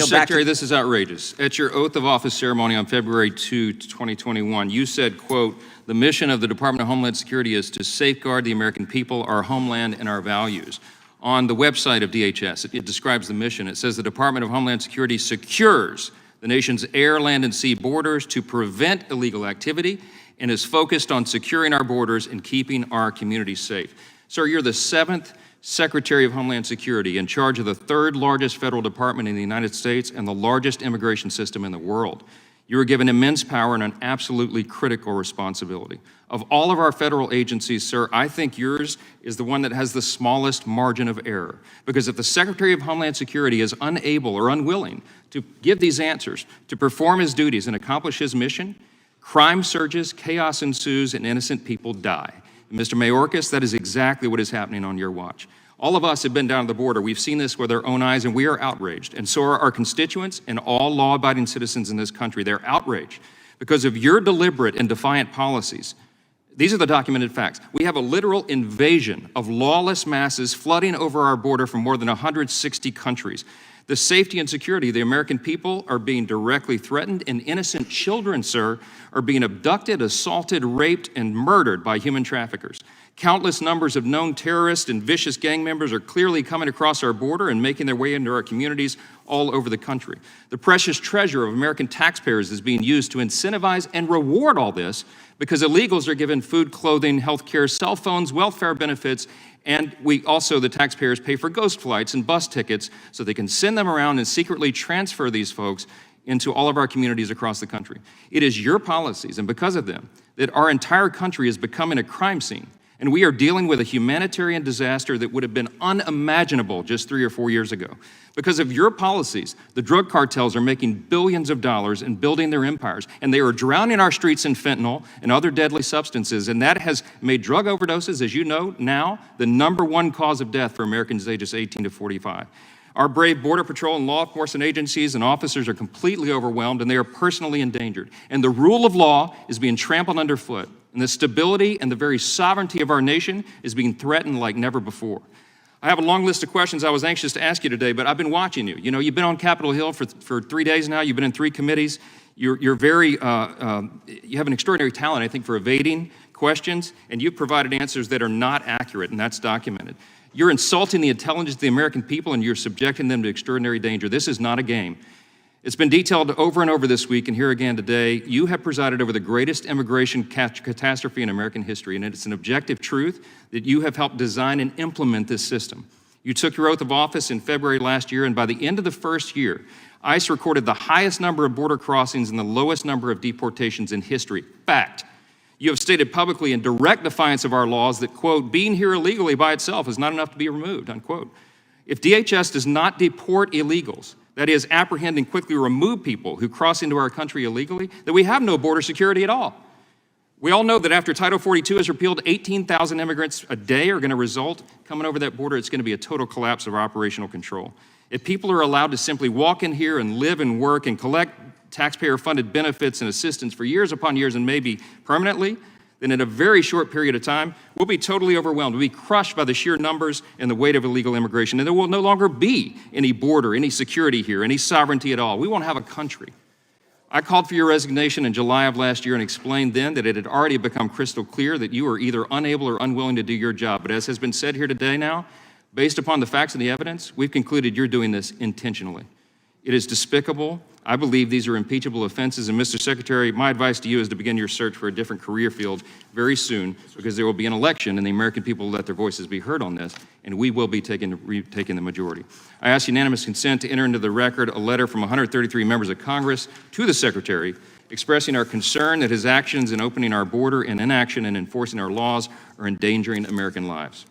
Secretary, this is outrageous. At your oath of office ceremony on February 2, 2021, you said, quote, "The mission of the Department of Homeland Security is to safeguard the American people, our homeland, and our values." On the website of DHS, it describes the mission. It says the Department of Homeland Security secures the nation's air, land, and sea borders to prevent illegal activity and is focused on securing our borders and keeping our communities safe. Sir, you're the 7th Secretary of Homeland Security in charge of the 3rd largest federal department in the United States and the largest immigration system in the world. You were given immense power and an absolutely critical responsibility. Of all of our federal agencies, sir, I think yours is the one that has the smallest margin of error. Because if the Secretary of Homeland Security is unable or unwilling to give these answers, to perform his duties and accomplish his mission, crime surges, chaos ensues, and innocent people die. And Mr. Mayorkas, that is exactly what is happening on your watch. All of us have been down to the border. We've seen this with our own eyes, and we are outraged. And so are our constituents and all law-abiding citizens in this country. They're outraged because of your deliberate and defiant policies. These are the documented facts. We have a literal invasion of lawless masses flooding over our border from more than 160 countries. The safety and security of the American people are being directly threatened, and innocent children, sir, are being abducted, assaulted, raped, and murdered by human traffickers. Countless numbers of known terrorists and vicious gang members are clearly coming across our border and making their way into our communities all over the country. The precious treasure of American taxpayers is being used to incentivize and reward all this because illegals are given food, clothing, health care, cell phones, welfare benefits, and we also, the taxpayers, pay for ghost flights and bus tickets so they can send them around and secretly transfer these folks into all of our communities across the country. It is your policies, and because of them, that our entire country is becoming a crime scene. And we are dealing with a humanitarian disaster that would have been unimaginable just 3 or 4 years ago. Because of your policies, the drug cartels are making billions of dollars and building their empires, and they are drowning our streets in fentanyl and other deadly substances, and that has made drug overdoses, as you know now, the #1 cause of death for Americans ages 18 to 45. Our brave Border Patrol and law enforcement agencies and officers are completely overwhelmed, and they are personally endangered. And the rule of law is being trampled underfoot, and the stability and the very sovereignty of our nation is being threatened like never before. I have a long list of questions I was anxious to ask you today, but I've been watching you. You know, you've been on Capitol Hill for 3 days now. You've been in 3 committees. You have an extraordinary talent, I think, for evading questions, and you've provided answers that are not accurate, and that's documented. You're insulting the intelligence of the American people, and you're subjecting them to extraordinary danger. This is not a game. It's been detailed over and over this week, and here again today. You have presided over the greatest immigration catastrophe in American history, and it's an objective truth that you have helped design and implement this system. You took your oath of office in February last year, and by the end of the first year, ICE recorded the highest number of border crossings and the lowest number of deportations in history. Fact. You have stated publicly in direct defiance of our laws that, quote, "being here illegally by itself is not enough to be removed," unquote. If DHS does not deport illegals, that is, apprehend and quickly remove people who cross into our country illegally, then we have no border security at all. We all know that after Title 42 is repealed, 18,000 immigrants a day are going to result coming over that border. It's going to be a total collapse of our operational control. If people are allowed to simply walk in here and live and work and collect taxpayer-funded benefits and assistance for years upon years and maybe permanently, then in a very short period of time, we'll be totally overwhelmed. We'll be crushed by the sheer numbers and the weight of illegal immigration, and there will no longer be any border, any security here, any sovereignty at all. We won't have a country. I called for your resignation in July of last year and explained then that it had already become crystal clear that you were either unable or unwilling to do your job. But as has been said here today now, based upon the facts and the evidence, we've concluded you're doing this intentionally. It is despicable. I believe these are impeachable offenses, and Mr. Secretary, my advice to you is to begin your search for a different career field very soon, because there will be an election and the American people will let their voices be heard on this, and we will be taking the majority. I ask unanimous consent to enter into the record a letter from 133 members of Congress to the Secretary expressing our concern that his actions in opening our border and inaction in enforcing our laws are endangering American lives.